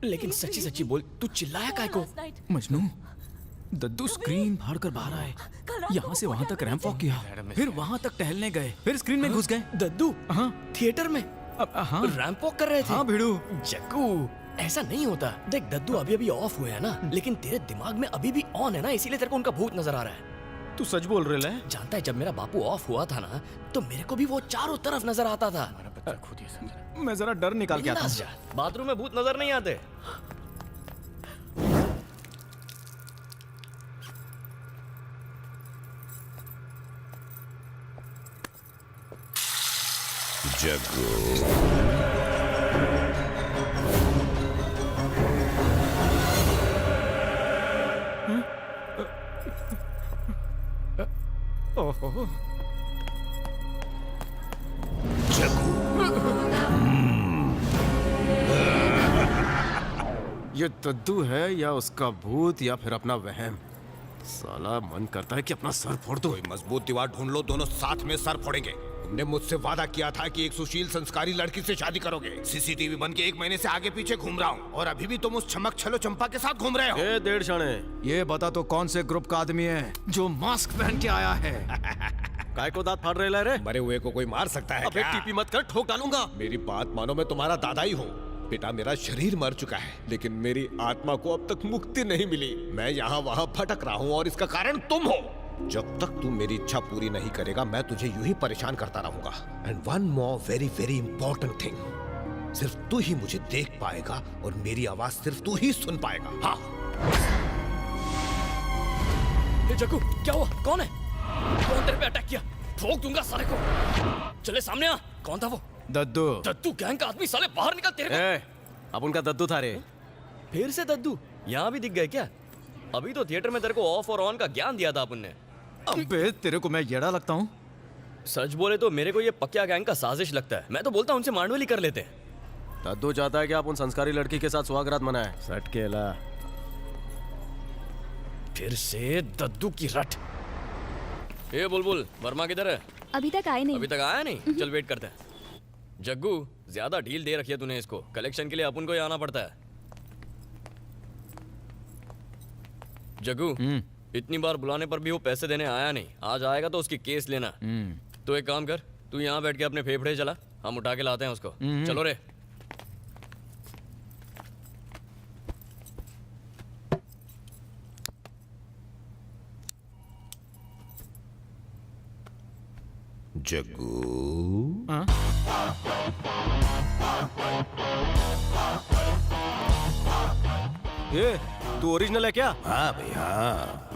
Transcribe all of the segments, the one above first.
लेकिन सच्ची सच्ची बोल, तू चिल्लाया काय को? मजनू, दद्दू स्क्रीन फाड़ कर बाहर आए, यहाँ से वहाँ तक रैंप वॉक किया, फिर वहाँ तक टहलने गए, फिर स्क्रीन में घुस गए। दद्दू? हाँ थिएटर में? हाँ रैंप वॉक कर रहे थे? हाँ भिड़ू। जग्गू, ऐसा नहीं होता। देख दद्दू अभी अभी ऑफ हुए है ना, लेकिन तेरे दिमाग में अभी भी ऑन है ना, इसीलिए तेरे को उनका भूत नजर आ रहा है। तू सच बोल रहे है? जानता है जब मेरा बापू ऑफ हुआ था ना, तो मेरे को भी वो चारों तरफ नजर आता था। मैं जरा डर निकाल के आता हूँ। बाथरूम में भूत नजर नहीं आते। जग्गू, ओहो, ये दद्दू है या उसका भूत या फिर अपना वहम? साला मन करता है कि अपना सर फोड़ दो। कोई मजबूत दीवार ढूंढ लो, दोनों साथ में सर फोड़ेंगे। तुमने मुझसे वादा किया था कि एक सुशील संस्कारी लड़की से शादी करोगे। सीसीटीवी बन के 1 महीने से आगे पीछे घूम रहा हूँ और अभी भी तुम उस चमक छलो चंपा के साथ घूम रहे हो। ए डेढ़ शाणे, ये बता तो कौन से ग्रुप का आदमी है जो मास्क पहन के आया है? काय को दांत फाड़ रहे रे? मरे हुए को कोई मार सकता है अबे क्या? टीपी मत कर, ठोक डालूंगा। मेरी बात मानो, मैं तुम्हारा दादा ही हूँ। बेटा, मेरा शरीर मर चुका है, लेकिन मेरी आत्मा को अब तक मुक्ति नहीं मिली। मैं यहाँ वहाँ भटक रहा हूँ और इसका कारण तुम हो। जब तक तू मेरी इच्छा पूरी नहीं करेगा, मैं तुझे यूं ही परेशान करता रहूंगा। And one more very very important thing, सिर्फ तू ही मुझे देख पाएगा और मेरी आवाज सिर्फ तू ही सुन पाएगा। हाँ। जग्गू, क्या हुआ? कौन है? कौन तेरे पे अटैक किया? ठोक दूंगा सारे को। चले सामने आ। कौन था वो? दद्दू। दद्दू गैंग का आदमी, साले बाहर निकल तेरे को। अब उनका दद्दू था रे। फिर से दद्दू? यहाँ भी दिख गए क्या? अभी तो थिएटर में तेरे को ऑफ और ऑन का ज्ञान दिया था अपन ने। अबे तेरे को मैं येड़ा लगता हूँ? सच बोले तो मेरे को ये पक्या गैंग का साजिश लगता है। मैं तो बोलता हूँ उनसे मांडवली कर लेते हैं। दद्दू चाहता है कि आप उन संस्कारी लड़की के साथ सुहागरात मनाएं। सट केला। फिर से दद्दू की रट। ए बुलबुल, वर्मा किधर है? अभी तक आए नहीं। अभी तक आया नहीं? चल वेट करते हैं। जग्गू, ज्यादा ढील दे रखी है तूने इसको। कलेक्शन के लिए अपन को ही आना पड़ता है। जग्गू, इतनी बार बुलाने पर भी वो पैसे देने आया नहीं। आज आएगा तो उसकी केस लेना। तो एक काम कर, तू यहाँ बैठ के अपने फेफड़े चला, हम उठा के लाते हैं उसको। चलो रे। जग्गू, ये तू ओरिजिनल है क्या? हाँ भैया,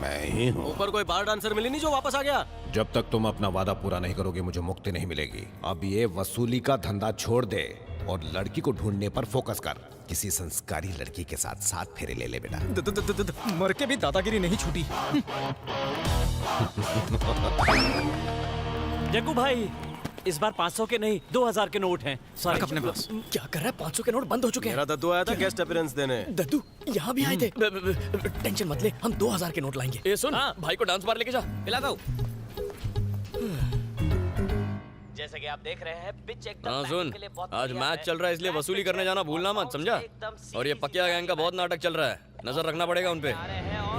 मैं ही हूँ। ऊपर कोई बार डांसर मिली नहीं जो वापस आ गया? जब तक तुम अपना वादा पूरा नहीं करोगे, मुझे मुक्ति नहीं मिलेगी। अब ये वसूली का धंधा छोड़ दे और लड़की को ढूंढने पर फोकस कर। किसी संस्कारी लड़की के साथ 7 फेरे ले ले बेटा। मर के भी दादागिरी नहीं छूटी। जग्गू भाई, इस बार 500 के नहीं 2000 के नोट हैं। सारे अपने पास। क्या कर रहा है? 500 के नोट बंद हो चुके हैं। मेरा दद्दू आया था गेस्ट अपीयरेंस देने। दद्दू यहाँ भी आए थे। टेंशन मत ले, हम 2000 के नोट लाएंगे। ए सुन, भाई को डांस बार लेके जा। पिलाता हूँ। जैसे कि आप देख रहे हैं, पिच एकदम हाँ सुन, के लिए बहुत आज बढ़िया मैच है। चल रहा है, इसलिए वसूली करने जाना भूलना मत, समझा? और ये पकिया गैंग का बहुत नाटक चल रहा है, नजर रखना पड़ेगा उनपे।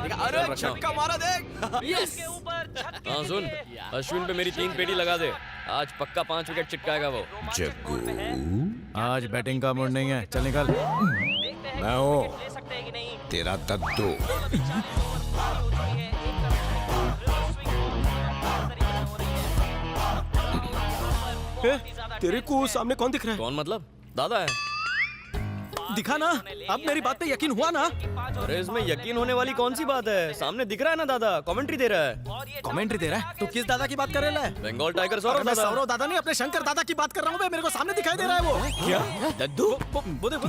अरे छक्का मारा देख। इसके ऊपर छक्के हाँ सुन, अश्विन पे मेरी 3 पेटी लगा दे। आज पक्का 5 विकेट चिटकाएगा वो। जग्गू, आज बैटिंग का मूड नहीं है, चल निकल। मैं हूँ ले सकते हैं कि नहीं। तेरा दद्दू। तेरे को सामने कौन दिख रहा है? कौन मतलब? दादा है। दिखा ना, अब मेरी बात पे यकीन हुआ ना? अरे इसमें यकीन होने वाली कौन सी बात है? सामने दिख रहा है ना दादा, कमेंट्री दे रहा है। कमेंट्री दे रहा है? तो किस दादा की बात कर रहा है? बंगाल टाइगर मैं सौरव दादा। सौरव दादा नहीं, अपने शंकर दादा की बात कर रहा हूँ। मेरे को सामने दिखाई दे रहा है वो। क्या? दद्दू वो देख,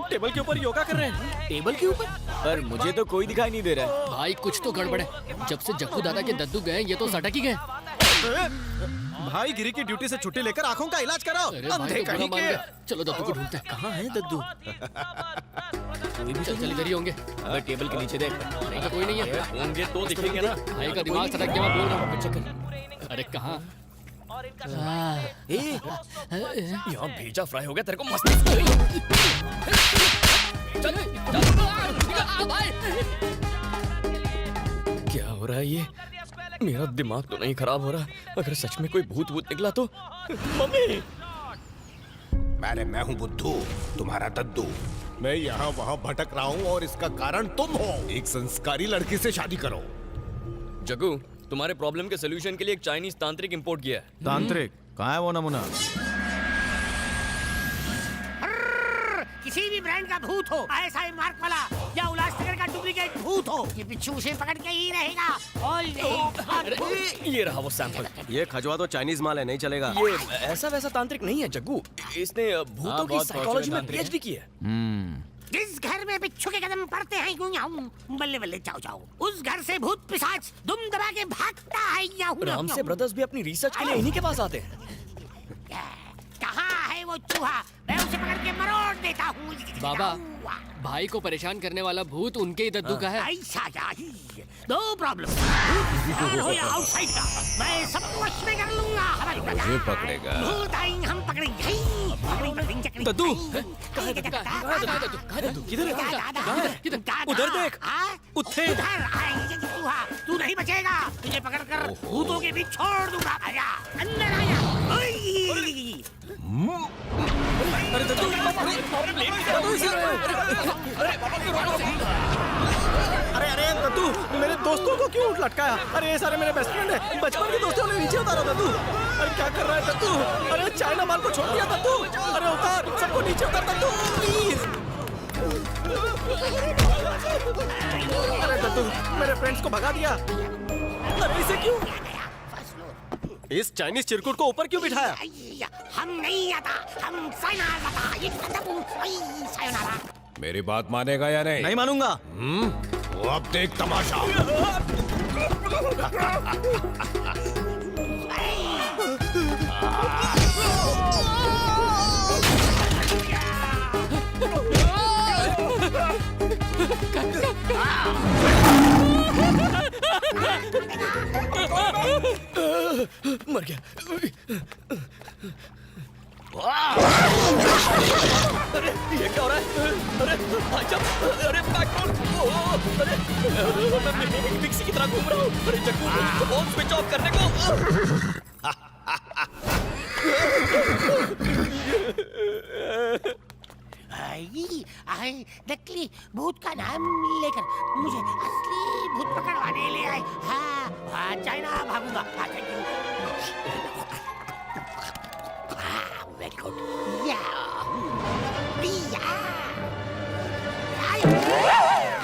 टेबल के ऊपर योगा कर रहे हैं। टेबल के ऊपर? पर मुझे तो कोई दिखाई नहीं दे रहा है। भाई कुछ तो गड़बड़ है। जब से जग्गू दादा के दद्दू गए, ये तो सटक ही गए। भाई गिरी की ड्यूटी से छुट्टी लेकर आंखों का इलाज कराओ। अंधे कहीं के। चलो दद्दू को ढूंढते हैं। कहाँ है दद्दू? चल चल इधर ही होंगे। अबे टेबल के नीचे देख। नहीं तो कोई नहीं है। होंगे तो दिखेंगे ना। भाई का दिमाग सटक गया, मैं बोल रहा हूँ। चक्कर। अरे कहाँ? यहाँ भेजा फ्राई हो गया, तेरे को मस्त। चल क्या हो रहा है ये? मेरा दिमाग तो नहीं खराब हो रहा। अगर सच में कोई भूत भूत निकला तो मम्मी। अरे मैं हूँ बुद्धू, तुम्हारा दद्दू। मैं यहाँ वहाँ भटक रहा हूँ और इसका कारण तुम हो। एक संस्कारी लड़की से शादी करो। जग्गू, तुम्हारे प्रॉब्लम के सोल्यूशन के लिए एक चाइनीज तांत्रिक इंपोर्ट किया है। तांत्रिक कहाँ है वो नमूना? किसी भी ब्रांड का भूत हो, ISI मार्क वाला या उल्लासनगर का डुप्लीकेट भूत हो, ये बिच्छू उसे पकड़ के ही रहेगा। ये रहा वो सैंपल। ये खजवा तो चाइनीज माल है, नहीं चलेगा। ये ऐसा वैसा तांत्रिक नहीं है जग्गू। इसने भूतों की साइकोलॉजी में PhD की है। जिस घर में बिच्छू के कदम पड़ते हैं बल्ले बल्ले चाओ चाओ, उस घर से भूत पिशाच दुम दबा के भागता है। रामसे ब्रदर्स भी अपनी रिसर्च के लिए इन्हीं के पास आते हैं। कहाँ है वो चूहा? मैं उसे पकड़ के मरोड़ देता हूँ। बाबा, भाई को परेशान करने वाला भूत उनके ही दद्दू का है। ऐसा क्या ही? No problem. हो या आउटसाइड का, मैं सबको वश में कर लूंगा। हमारी मुझे पकड़ेगा। भूत आएंगे, हम पकड़ेंगे। दद्दू, उधर देख। उधर आएंगे चूहा, तू नहीं बचेगा। तुझे पकड़कर भूतों के बीच छोड़ दूंगा। आजा, अंदर आया। अरे दद्दू, अरे अरे दद्दू, मेरे दोस्तों को क्यों लटकाया? अरे ये सारे मेरे बेस्ट फ्रेंड है, बचपन के दोस्तों ने नीचे उतारा दद्दू। अरे क्या कर रहा है दद्दू? अरे चाइना माल को छोड़ दिया दद्दू। अरे उतार, सबको नीचे उतार दद्दू, प्लीज। अरे दद्दू, मेरे फ्रेंड्स को भगा दिया। अरे इसे क्यों? इस चाइनीज चिरकुट को ऊपर क्यों बिठाया? हम नहीं आता, हम सायोनारा। ये सायोनारा। मेरी बात मानेगा या नहीं? नहीं मानूंगा। वो अब देख तमाशा। मर गया। अरे ये क्या हो रहा है? अरे जब अरे बैकग्राउंड, अरे मैं मिक्सी की तरह घूम रहा हूँ। अरे जग्गू, फोन स्विच ऑफ करने को। नकली भूत का नाम लेकर मुझे असली भूत पकड़वाने ले आए। हाँ, चाइना भागूंगा। Very good. ये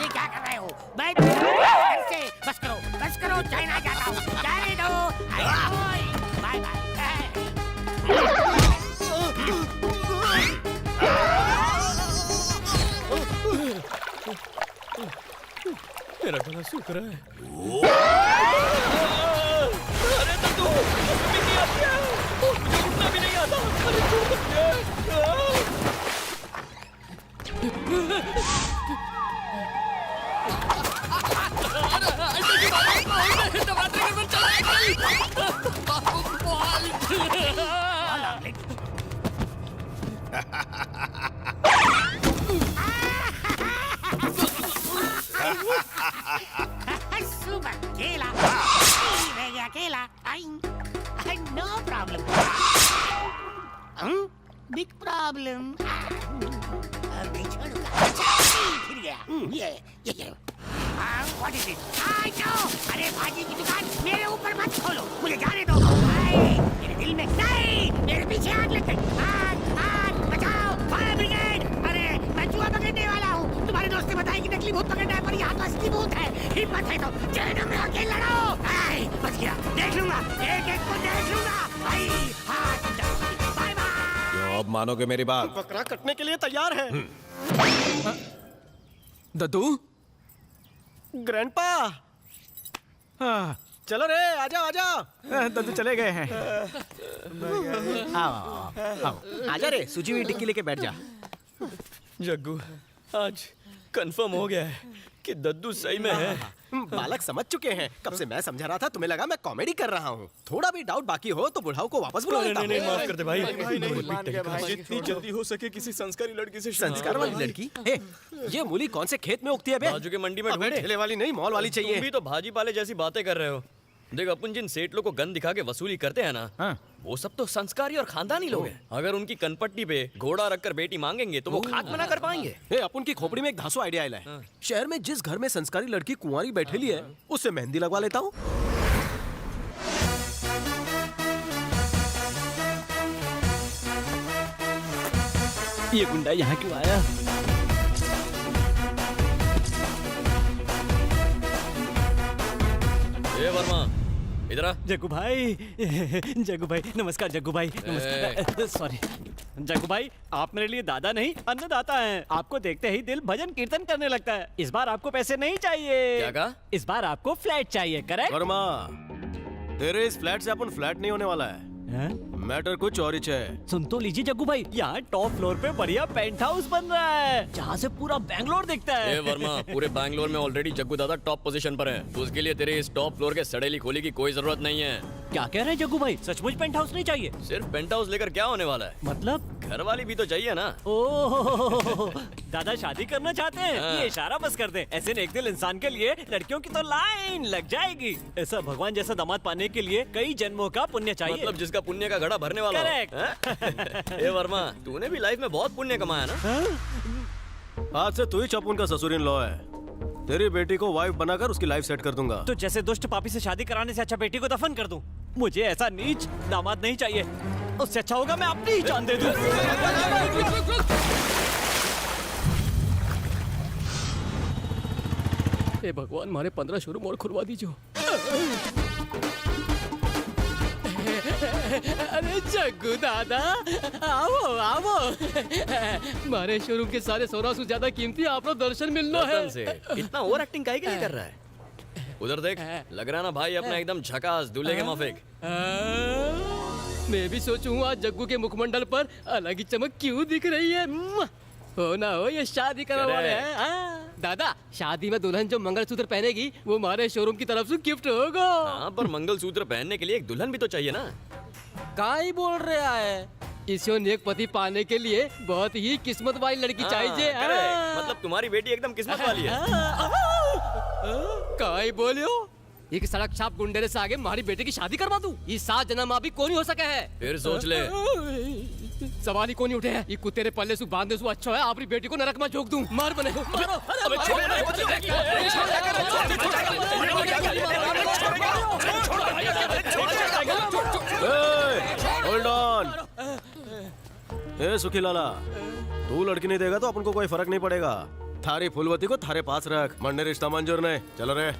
क्या कर रहे हो? मैं घर से बस करो, चाइना जाता हूँ। जाने दो। Bye bye. मेरा गला सूख रहा है। अरे दद्दू, मुझे नहीं आता, मुझे उठना भी नहीं आता। अरे सुपर केला, केला। No problem. Big problem. नहीं छोड़ूंगा। फिर गया। ये व्हाट इज इट? अरे भाजी की दुकान मेरे ऊपर मत खोलो, मुझे जाने दो। मेरे दिल में नहीं, मेरे पीछे आग लग गई। आग, बचाओ, फायर ब्रिगेड। अरे मैं चूहा पकड़ने वाला हूँ। तुम्हारे दोस्त ने बताया कि नकली भूत पकड़ना है, पर यहाँ तो असली भूत है। हिम्मत है तो चैनल में आके लड़ो। बच गया, देख लूंगा, एक एक को देख लूंगा। Bye bye. अब मानोगे मेरी बात? बकरा कटने के लिए तैयार है। दद्दू, ग्रैंडपा, चलो रे, आजाओ। दद्दू चले गए हैं। आओ, आजा रे, सूजी हुई टिक्की लेके बैठ जा। जग्गू, आज कंफर्म हो गया है कि दद्दू सही में है। बालक समझ चुके हैं। कब से मैं समझा रहा था, तुम्हें लगा मैं कॉमेडी कर रहा हूँ। थोड़ा भी डाउट बाकी हो तो बुढ़ाऊ को वापस बुला लेता नहीं, हूँ। माफ कर दे भाई। जितनी जल्दी हो सके किसी संस्कारी लड़की से संस्कार वाली लड़की। हे, ये मूली कौन से खेत में उगती है बे? बाजू के मंडी में अबे, ढूंढे। ठेले वाली नहीं, मॉल वाली तुम चाहिए। भी तो भाजी पाले जैसी बातें कर रहे हो। देख, अपन जिन सेठ लोग को गन दिखा के वसूली करते हैं ना, वो सब तो संस्कारी और खानदानी लोग हैं। अगर उनकी कनपट्टी पे घोड़ा रखकर बेटी मांगेंगे तो वो खाक मना कर पाएंगे। हे, अपन की खोपड़ी में एक धांसू आइडिया आया है। शहर में जिस घर में संस्कारी लड़की कुंवारी बैठेली है, उससे मेहंदी लगवा लेता हूँ। ये गुंडा यहाँ क्यों आया? ए वर्मा, इधर आ। जग्गू भाई, जग्गू भाई, नमस्कार जग्गू भाई, नमस्कार। सॉरी जग्गू भाई, आप मेरे लिए दादा नहीं अन्नदाता हैं। आपको देखते ही दिल भजन कीर्तन करने लगता है। इस बार आपको पैसे नहीं चाहिए। क्या कहा? इस बार आपको फ्लैट चाहिए, करेक्ट? वर्मा, तेरे इस फ्लैट से अपन फ्लैट नहीं होने वाला है। मैटर कुछ और ही है। सुन तो लीजिए जग्गू भाई, यहाँ टॉप फ्लोर पे बढ़िया पेंट हाउस बन रहा है, जहाँ से पूरा बैंगलोर दिखता ए है। वर्मा, पूरे बैंगलोर में ऑलरेडी जग्गू दादा टॉप पोजीशन पर है। उसके लिए तेरे इस टॉप फ्लोर के सड़ेली खोली की कोई जरूरत नहीं है। क्या कह रहे हैं जग्गू भाई? सचमुच पेंट हाउस नहीं चाहिए? सिर्फ पेंट हाउस लेकर क्या होने वाला है? मतलब? घर वाली भी तो चाहिए ना। ओह, दादा शादी करना चाहते हैं? हाँ। ये इशारा बस कर दे। ऐसे नेक दिल इंसान के लिए लड़कियों की तो लाइन लग जाएगी। ऐसा भगवान जैसा दामाद पाने के लिए कई जन्मों का पुण्य चाहिए। मतलब जिसका पुण्य का घड़ा भरने वाला हो। Correct. हैं? ए वर्मा, तूने भी लाइफ में बहुत पुण्य कमाया ना। आज से तू ही चौपुन का ससुर इन लॉ है। तेरी बेटी को वाइफ बनाकर उसकी लाइफ सेट कर दूंगा। तो जैसे दुष्ट पापी से शादी कराने से अच्छा बेटी को दफन कर दूं। मुझे ऐसा नीच दामाद नहीं चाहिए। उससे अच्छा होगा मैं अपनी ही जान दे दूं। हे भगवान, मारे 15 शोरूम और खुलवा दीजिए। अरे जग्गू दादा, आओ आओ। मारे शोरूम के सारे 100 से ज्यादा कीमती आपको दर्शन मिलना है। कसम से इतना ओवर एक्टिंग काहे के लिए कर रहा है? उधर देख, लग रहा ना भाई अपना एकदम झकास दूल्हे के माफिक। मैं भी सोचूं आज जग्गू के मुखमंडल पर अलग ही चमक क्यों दिख रही है। हो ना हो, ये शादी करने वाले हैं। हाँ। दादा, शादी में दुल्हन जो मंगलसूत्र पहनेगी वो हमारे शोरूम की तरफ से गिफ्ट होगा। हाँ, पर मंगलसूत्र पहनने के लिए एक दुल्हन भी तो चाहिए ना। का ही बोल रहा है? इसे नेक पति पाने के लिए बहुत ही किस्मत वाली लड़की चाहिए। हाँ, correct। मतलब तुम्हारी बेटी एकदम किस्मत वाली है। का ही बोलियो? एक सड़क छाप गुंडे से आगे हमारी बेटी की शादी करवा दूं? ये 7 जन्म अभी कौन ही हो सके है। फिर सोच ले। सवाल ही कौन ही उठे हैं। ये कुत्ते रे पल्ले सु बांधे सु अच्छा है अपनी बेटी को नरक में झोंक दूं। मार बने मारो। Hold on. ए सुखी लाला, तू लड़की नहीं देगा तो अपन को कोई फर्क नहीं पड़ेगा। थारी फुलवती को थारे पास रख। मंडे रिश्ता मंजूर नहीं। चलो रे।